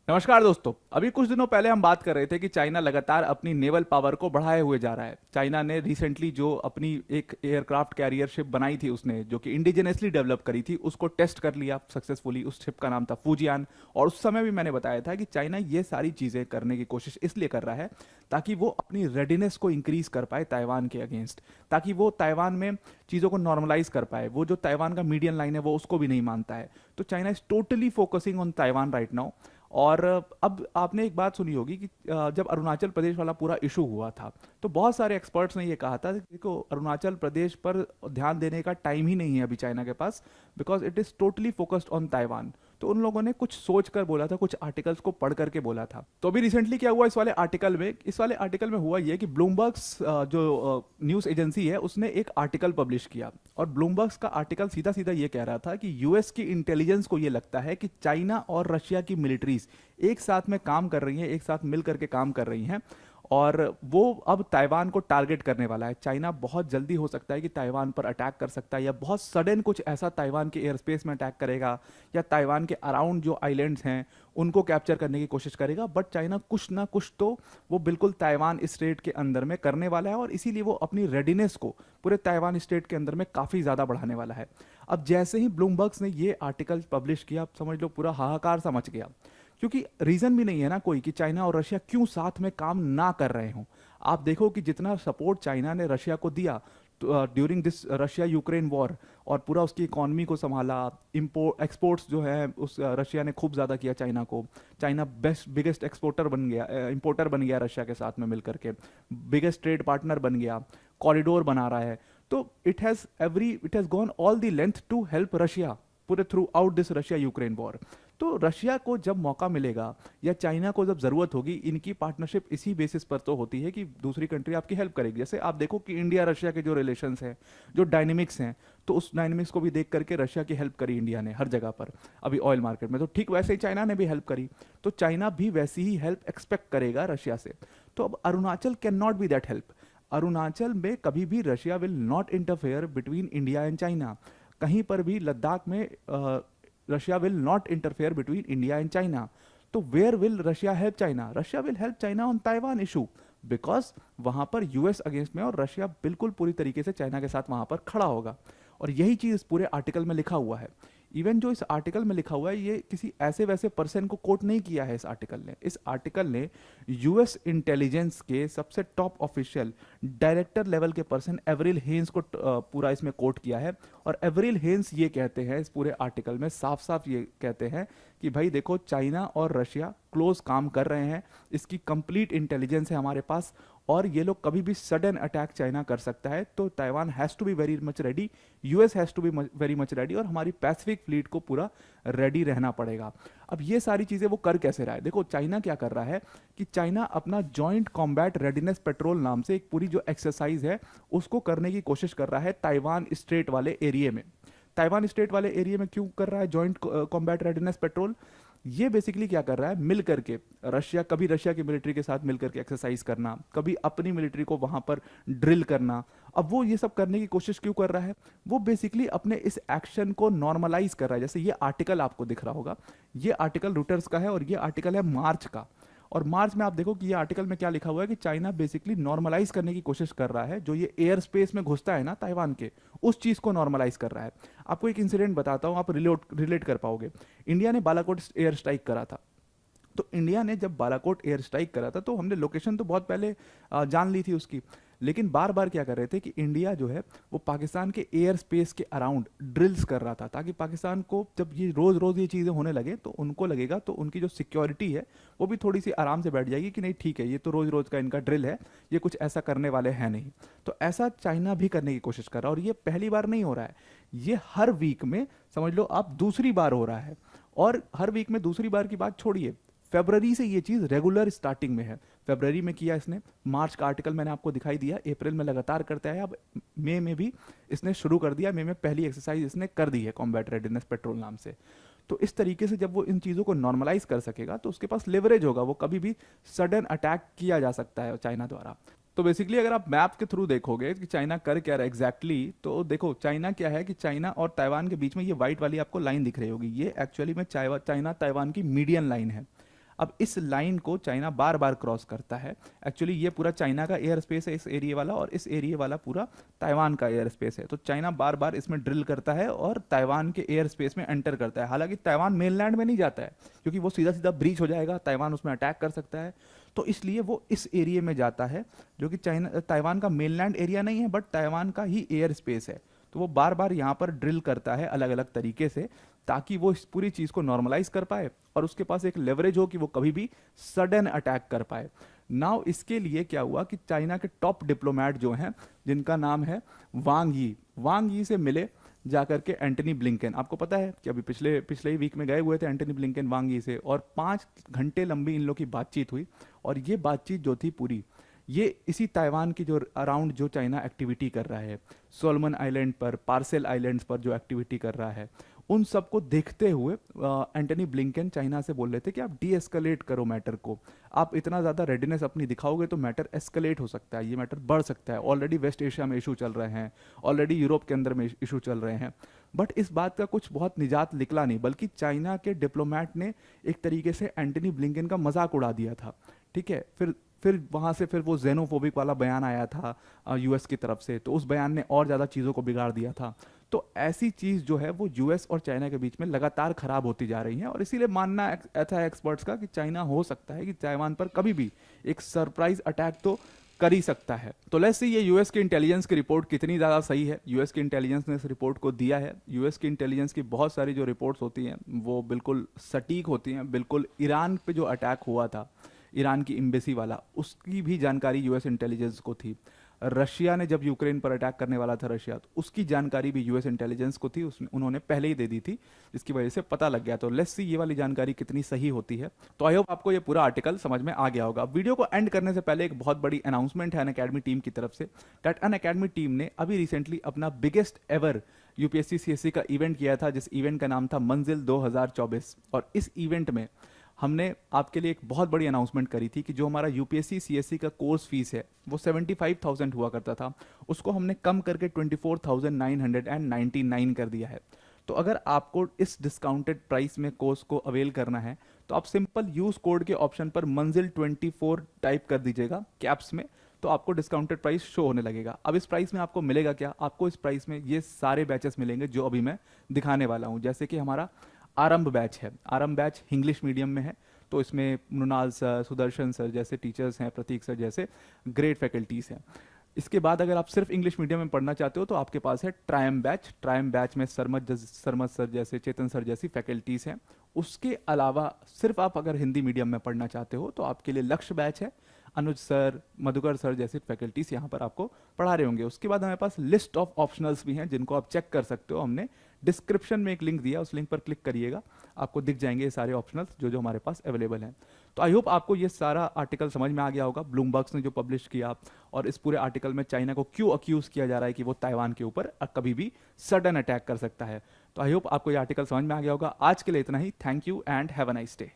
नमस्कार दोस्तों। अभी कुछ दिनों पहले हम बात कर रहे थे कि चाइना लगातार अपनी नेवल पावर को बढ़ाए हुए जा रहा है। चाइना ने रिसेंटली जो अपनी एक एयरक्राफ्ट कैरियर शिप बनाई थी, उसने जो कि इंडिजिनसली डेवलप करी थी, उसको टेस्ट कर लिया सक्सेसफुली। उस शिप का नाम था फूजियान। और उस समय भी मैंने बताया था कि चाइना ये सारी चीज़ें करने की कोशिश इसलिए कर रहा है ताकि वो अपनी रेडीनेस को इंक्रीज कर पाए ताइवान के अगेंस्ट, ताकि वो ताइवान में चीज़ों को नॉर्मलाइज कर पाए। वो जो ताइवान का मीडियन लाइन है वो उसको भी नहीं मानता है। तो China is totally focusing on Taiwan right now. और अब आपने एक बात सुनी होगी कि जब अरुणाचल प्रदेश वाला पूरा इशू हुआ था, तो बहुत सारे एक्सपर्ट्स ने ये कहा था कि देखो, अरुणाचल प्रदेश पर ध्यान देने का टाइम ही नहीं है अभी चाइना के पास, because it is totally focused on Taiwan. तो उन लोगों ने कुछ सोच कर बोला था, कुछ आर्टिकल्स को पढ़ करके बोला था। तो अभी रिसेंटली क्या हुआ इस वाले आर्टिकल में हुआ ये कि ब्लूमबर्ग्स जो न्यूज़ एजेंसी है, उसने एक आर्टिकल पब्लिश किया। और ब्लूमबर्ग्स का आर्टिकल सीधा सीधा ये कह रहा था कि यूएस की इंटेलिजेंस को ये लगता है कि चाइना और रशिया की मिलिट्रीज एक साथ में काम कर रही हैं, एक साथ मिल करके काम कर रही हैं। और वो अब ताइवान को टारगेट करने वाला है। चाइना बहुत जल्दी हो सकता है कि ताइवान पर अटैक कर सकता है, या बहुत सडन कुछ ऐसा ताइवान के एयर स्पेस में अटैक करेगा, या ताइवान के अराउंड जो आइलैंड्स हैं उनको कैप्चर करने की कोशिश करेगा। बट चाइना कुछ ना कुछ तो वो बिल्कुल ताइवान स्टेट के अंदर में करने वाला है, और इसीलिए वो अपनी रेडीनेस को पूरे ताइवान स्टेट के अंदर में काफ़ी ज़्यादा बढ़ाने वाला है। अब जैसे ही ब्लूमबर्ग्स ने ये आर्टिकल पब्लिश किया, आप समझ लो पूरा हाहाकार सा मच गया। क्योंकि रीजन भी नहीं है ना कोई कि चाइना और रशिया क्यों साथ में काम ना कर रहे हों। आप देखो कि जितना सपोर्ट चाइना ने रशिया को दिया during this Russia Ukraine war, और पूरा उसकी इकॉनमी को संभाला, इम्पोर्ट एक्सपोर्ट्स जो है उस रशिया ने खूब ज़्यादा किया चाइना को। चाइना बेस्ट बिगेस्ट एक्सपोर्टर बन गया, इंपोर्टर बन गया रशिया के साथ में मिलकर के, बिगेस्ट ट्रेड पार्टनर बन गया, कॉरिडोर बना रहा है। तो it has gone all the length to help Russia पूरे throughout this Russia Ukraine war. तो रशिया को जब मौका मिलेगा या चाइना को जब ज़रूरत होगी, इनकी पार्टनरशिप इसी बेसिस पर तो होती है कि दूसरी कंट्री आपकी हेल्प करेगी। जैसे आप देखो कि इंडिया रशिया के जो रिलेशंस हैं, जो डायनेमिक्स हैं, तो उस डायनेमिक्स को भी देख करके रशिया की हेल्प करी इंडिया ने हर जगह पर। अभी ऑयल मार्केट में तो ठीक वैसे ही चाइना ने भी हेल्प करी। तो चाइना भी वैसी ही हेल्प एक्सपेक्ट करेगा रशिया से। तो अब Arunachal can not be that help. Arunachal में कभी भी Russia will not interfere between India and China. कहीं पर भी लद्दाख में Russia will not interfere between India and China. तो where will Russia help China? Russia will help China on Taiwan issue, because वहां पर यूएस अगेंस्ट में, और Russia बिल्कुल पूरी तरीके से चाइना के साथ वहां पर खड़ा होगा। और यही चीज इस पूरे आर्टिकल में लिखा हुआ है। इवन जो इस आर्टिकल में लिखा हुआ है, ये किसी ऐसे वैसे पर्सन को कोट नहीं किया है इस आर्टिकल ने यूएस इंटेलिजेंस के सबसे टॉप ऑफिशियल डायरेक्टर लेवल के पर्सन एवरिल हेन्स को पूरा इसमें कोट किया है। और एवरिल हेन्स ये कहते हैं इस पूरे आर्टिकल में, साफ साफ ये कहते हैं कि भाई देखो, चाइना और रशिया क्लोज काम कर रहे हैं, इसकी कंप्लीट इंटेलिजेंस है हमारे पास, और ये लोग कभी भी सडन अटैक चाइना कर सकता है। तो Taiwan has to be very much ready, US has to be very much ready, और हमारी पैसिफिक फ्लीट को पूरा रेडी रहना पड़ेगा। अब ये सारी चीज़ें वो कर कैसे रहा है? देखो, चाइना क्या कर रहा है कि चाइना अपना जॉइंट कॉम्बैट रेडीनेस पेट्रोल नाम से एक पूरी जो एक्सरसाइज है उसको करने की कोशिश कर रहा है ताइवान स्ट्रेट वाले एरिया में। ताइवान स्टेट वाले एरिया में क्यों कर रहा है जॉइंट कॉम्बैट रेडीनेस पेट्रोल? ये बेसिकली क्या कर रहा है, मिल करके कभी रशिया की मिलिट्री के साथ मिल करके एक्सरसाइज करना, कभी अपनी मिलिट्री को वहां पर ड्रिल करना। अब वो ये सब करने की कोशिश क्यों कर रहा है? वो बेसिकली अपने इस एक्शन को नॉर्मलाइज कर रहा है। जैसे ये आर्टिकल आपको दिख रहा होगा, ये आर्टिकल रूटर्स का है, और ये आर्टिकल है मार्च का। और मार्च में आप देखो कि ये आर्टिकल में क्या लिखा हुआ है कि चाइना बेसिकली नॉर्मलाइज करने की कोशिश कर रहा है, जो ये एयर स्पेस में घुसता है ना ताइवान के, उस चीज को नॉर्मलाइज कर रहा है। आपको एक इंसिडेंट बताता हूं, आप रिलेट कर पाओगे। इंडिया ने बालाकोट एयर स्ट्राइक करा था। तो इंडिया ने जब बालाकोट एयर स्ट्राइक करा था, तो हमने लोकेशन तो बहुत पहले जान ली थी उसकी, लेकिन बार बार क्या कर रहे थे कि इंडिया जो है वो पाकिस्तान के एयर स्पेस के अराउंड ड्रिल्स कर रहा था, ताकि पाकिस्तान को जब ये रोज़ रोज़ ये चीज़ें होने लगे तो उनको लगेगा, तो उनकी जो सिक्योरिटी है वो भी थोड़ी सी आराम से बैठ जाएगी कि नहीं ठीक है, ये तो रोज़ रोज़ का इनका ड्रिल है, ये कुछ ऐसा करने वाले हैं नहीं। तो ऐसा चाइना भी करने की कोशिश कर रहा है, और ये पहली बार नहीं हो रहा है, ये हर वीक में समझ लो आप दूसरी बार हो रहा है। और हर वीक में दूसरी बार की बात छोड़िए, फरवरी से ये चीज़ रेगुलर स्टार्टिंग में है। फरवरी में किया इसने, मार्च का आर्टिकल मैंने आपको दिखाई दिया, अप्रैल में लगातार करते आया, अब मई में भी इसने शुरू कर दिया। मई में पहली एक्सरसाइज इसने कर दी है कॉम्बैट रेडीनेस पेट्रोल नाम से। तो इस तरीके से जब वो इन चीज़ों को नॉर्मलाइज कर सकेगा तो उसके पास लेवरेज होगा, वो कभी भी सडन अटैक किया जा सकता है चाइना द्वारा। तो बेसिकली अगर आप मैप के थ्रू देखोगे कि चाइना कर क्या रहा है एग्जैक्टली, तो देखो चाइना क्या है कि चाइना और ताइवान के बीच में ये व्हाइट वाली आपको लाइन दिख रही होगी, ये एक्चुअली में चाइना ताइवान की मीडियन लाइन है। अब इस लाइन को चाइना बार बार क्रॉस करता है। एक्चुअली ये पूरा चाइना का एयर स्पेस है इस एरिया वाला, और इस एरिया वाला पूरा ताइवान का एयर स्पेस है। तो चाइना बार बार इसमें ड्रिल करता है और ताइवान के एयर स्पेस में एंटर करता है। हालांकि ताइवान मेनलैंड में नहीं जाता है, क्योंकि वो सीधा सीधा ब्रीच हो जाएगा, ताइवान उसमें अटैक कर सकता है। तो इसलिए वो इस एरिया में जाता है, जो कि चाइना ताइवान का मेनलैंड एरिया नहीं है, बट ताइवान का ही एयर स्पेस है। तो वो बार बार यहाँ पर ड्रिल करता है अलग अलग तरीके से, ताकि वो इस पूरी चीज़ को नॉर्मलाइज कर पाए और उसके पास एक लेवरेज हो कि वो कभी भी सडन अटैक कर पाए। नाउ इसके लिए क्या हुआ कि चाइना के टॉप डिप्लोमेट जो हैं, जिनका नाम है वांग यी से मिले जाकर के एंटनी ब्लिंकन। आपको पता है कि अभी पिछले ही वीक में गए हुए थे एंटनी ब्लिंकन वांग यी से, और 5 घंटे लंबी इन लोग की बातचीत हुई। और ये बातचीत जो थी पूरी, ये इसी ताइवान की जो अराउंड जो चाइना एक्टिविटी कर रहा है, सोलमन आइलैंड पर, पार्सेल आइलैंड्स पर जो एक्टिविटी कर रहा है, उन सबको देखते हुए एंटनी ब्लिंकन चाइना से बोल रहे थे कि आप डी एस्केलेट करो मैटर को। आप इतना ज़्यादा रेडीनेस अपनी दिखाओगे तो मैटर एस्केलेट हो सकता है, ये मैटर बढ़ सकता है। ऑलरेडी वेस्ट एशिया में इशू चल रहे हैं, ऑलरेडी यूरोप के अंदर में इशू चल रहे हैं। बट इस बात का कुछ बहुत निजात निकला नहीं, बल्कि चाइना के डिप्लोमेट ने एक तरीके से एंटनी ब्लिंकन का मजाक उड़ा दिया था। ठीक है, फिर वहाँ से फिर वो जेनोफोबिक वाला बयान आया था यूएस की तरफ से, तो उस बयान ने और ज़्यादा चीज़ों को बिगाड़ दिया था। तो ऐसी चीज़ जो है वो यूएस और चाइना के बीच में लगातार खराब होती जा रही है, और इसीलिए मानना ऐसा है एक्सपर्ट्स का कि चाइना हो सकता है कि ताइवान पर कभी भी एक सरप्राइज अटैक तो कर ही सकता है। तो लेट्स सी ये यूएस की इंटेलिजेंस की रिपोर्ट कितनी ज़्यादा सही है। यूएस की इंटेलिजेंस ने इस रिपोर्ट को दिया है। यूएस की इंटेलिजेंस की बहुत सारी जो रिपोर्ट्स होती हैं वो बिल्कुल सटीक होती हैं। बिल्कुल ईरान पे जो अटैक हुआ था, ईरान की एम्बेसी वाला, उसकी भी जानकारी यूएस इंटेलिजेंस को थी। रशिया ने जब यूक्रेन पर अटैक करने वाला था रशिया, तो उसकी जानकारी भी यूएस इंटेलिजेंस को थी, उन्होंने पहले ही दे दी थी, जिसकी वजह से पता लग गया। तो लेट्स सी ये वाली जानकारी कितनी सही होती है। तो आई होप आपको ये पूरा आर्टिकल समझ में आ गया होगा। वीडियो को एंड करने से पहले एक बहुत बड़ी अनाउंसमेंट है अनअकैडमी टीम की तरफ से, दैट अनअकैडमी टीम ने अभी रिसेंटली अपना बिगेस्ट एवर यूपीएससी सीएससी का इवेंट किया था, जिस इवेंट का नाम था मंजिल 2024। और इस इवेंट में हमने आपके लिए एक बहुत बड़ी अनाउंसमेंट करी थी कि जो हमारा यूपीएससी सीएससी का कोर्स फीस है वो 75,000 हुआ करता था, उसको हमने कम करके 24,999 कर दिया है। तो अगर आपको इस डिस्काउंटेड प्राइस में कोर्स को अवेल करना है, तो आप सिंपल यूज कोड के ऑप्शन पर मंजिल 24 टाइप कर दीजिएगा कैप्स में, तो आपको डिस्काउंटेड प्राइस शो होने लगेगा। अब इस प्राइस में आपको मिलेगा क्या? आपको इस प्राइस में ये सारे बैचेस मिलेंगे जो अभी मैं दिखाने वाला हूँ। जैसे कि हमारा आरंभ बैच है, आरंभ बैच इंग्लिश मीडियम में है, तो इसमें मृणाल सर, सुदर्शन सर जैसे टीचर्स हैं, प्रतीक सर जैसे ग्रेट फैकल्टीज़ हैं। इसके बाद अगर आप सिर्फ इंग्लिश मीडियम में पढ़ना चाहते हो तो आपके पास है ट्रायम बैच। ट्रायम बैच में सरमत सर जैसे, चेतन सर जैसी फैकल्टीज़ हैं। उसके अलावा सिर्फ आप अगर हिंदी मीडियम में पढ़ना चाहते हो तो आपके लिए लक्ष्य बैच है, अनुज सर, मधुकर सर जैसे फैकल्टीज यहाँ पर आपको पढ़ा रहे होंगे। उसके बाद हमारे पास लिस्ट ऑफ ऑप्शनल्स भी हैं जिनको आप चेक कर सकते हो। हमने डिस्क्रिप्शन में एक लिंक दिया, उस लिंक पर क्लिक करिएगा, आपको दिख जाएंगे ये सारे ऑप्शनल्स जो जो हमारे पास अवेलेबल हैं। तो आई होप आपको ये सारा आर्टिकल समझ में आ गया होगा, ब्लूमबर्ग्स ने जो पब्लिश किया, और इस पूरे आर्टिकल में चाइना को क्यों अक्यूज किया जा रहा है कि वो ताइवान के ऊपर कभी भी सडन अटैक कर सकता है। तो आई होप आपको ये आर्टिकल समझ में आ गया होगा। आज के लिए इतना ही। Thank you and have a nice day.